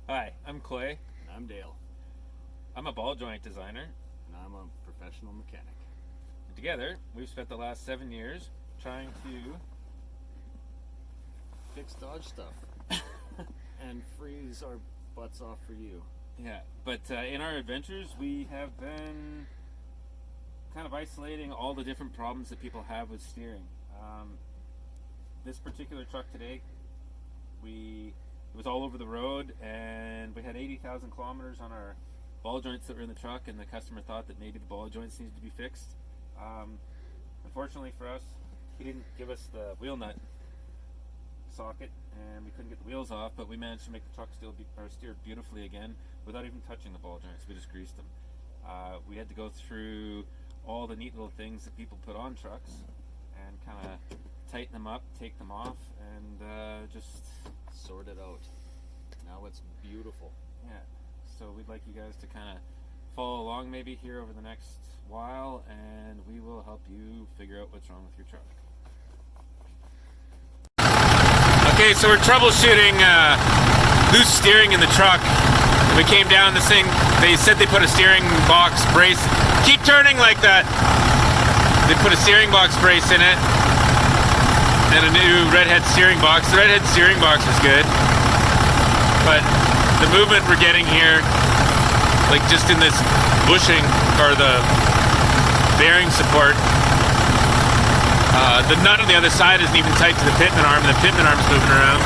Hi, I'm Clay. And I'm Dale. I'm a ball joint designer. And I'm a professional mechanic. And together, we've spent the last 7 years trying to fix Dodge stuff. And freeze our butts off for you. Yeah, but in our adventures, we have been kind of isolating all the different problems that people have with steering. This particular truck today, it was all over the road, and we had 80,000 kilometers on our ball joints that were in the truck, and the customer thought that maybe the ball joints needed to be fixed. Unfortunately for us, he didn't give us the wheel nut socket, and we couldn't get the wheels off, but we managed to make the truck steer beautifully again without even touching the ball joints. We just greased them. We had to go through all the neat little things that people put on trucks and kind of tighten them up, take them off, and just sort it out. Now it's beautiful. Yeah, so we'd like you guys to kind of follow along maybe here over the next while, and we will help you figure out what's wrong with your truck. Okay, so we're troubleshooting loose steering in the truck. We came down this thing, they said they put a steering box brace. Keep turning like that. They put a steering box brace in it and a new redhead steering box. The redhead steering box is good, but the movement we're getting here, like just in this bushing or the bearing support, the nut on the other side isn't even tight to the pitman arm, and the pitman arm's moving around.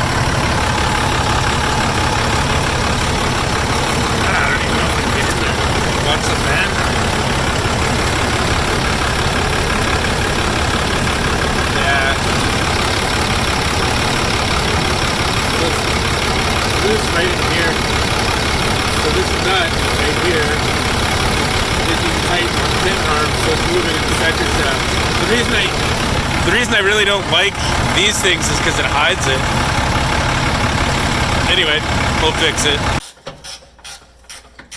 I don't even know if I can get in there. What's the fan? Yeah. So it's loose right in here. So this nut right here isn't tight to the pitman arm, so it's moving in the sector shaft. The reason I really don't like these things is because it hides it. Anyway, we'll fix it.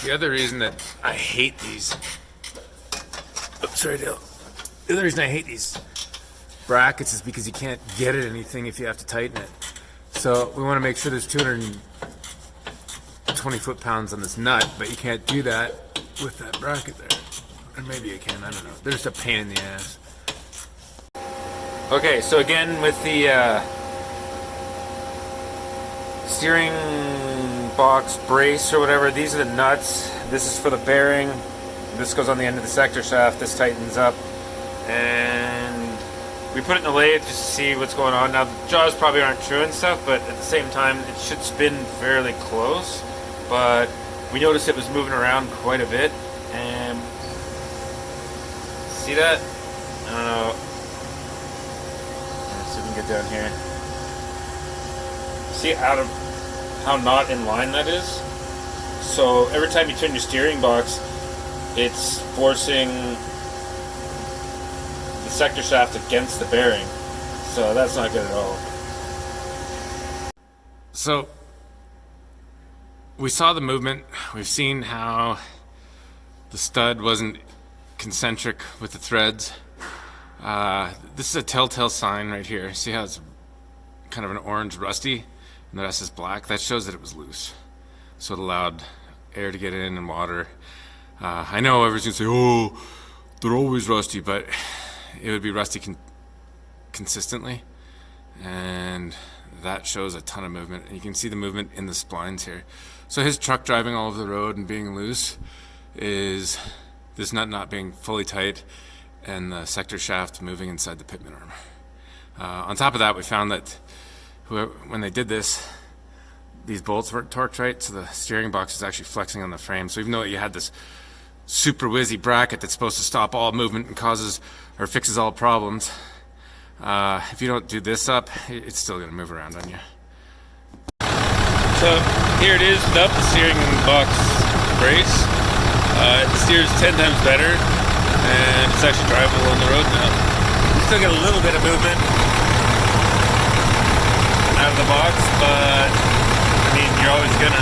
The other reason that I hate these... Oops, sorry, Dale. The other reason I hate these brackets is because you can't get at anything if you have to tighten it. So we want to make sure there's 220 foot-pounds on this nut, but you can't do that with that bracket there. Or maybe you can, I don't know. They're just a pain in the ass. Okay, so again with the steering box brace or whatever, these are the nuts. This is for the bearing. This goes on the end of the sector shaft. This tightens up. And we put it in the lathe just to see what's going on. Now the jaws probably aren't true and stuff, but at the same time it should spin fairly close. But we noticed it was moving around quite a bit. And see that? I don't know. Let's see if we can get down here. See how not in line that is? So every time you turn your steering box, it's forcing the sector shaft against the bearing. So that's not good at all. So we saw the movement. We've seen how the stud wasn't concentric with the threads. This is a telltale sign right here. See how it's kind of an orange rusty and the rest is black? That shows that it was loose. So it allowed air to get in and water. I know everyone's gonna say, oh, they're always rusty, but it would be rusty consistently. And that shows a ton of movement. And you can see the movement in the splines here. So his truck driving all over the road and being loose is this nut not being fully tight and the sector shaft moving inside the pitman arm. On top of that, we found that when they did this, these bolts weren't torqued right, so the steering box is actually flexing on the frame. So even though you had this super whizzy bracket that's supposed to stop all movement and causes or fixes all problems, if you don't do this up, it's still going to move around on you. So here it is without the steering box brace. It steers 10 times better, and it's actually drivable on the road now. You still get a little bit of movement out of the box, but I mean, you're always gonna.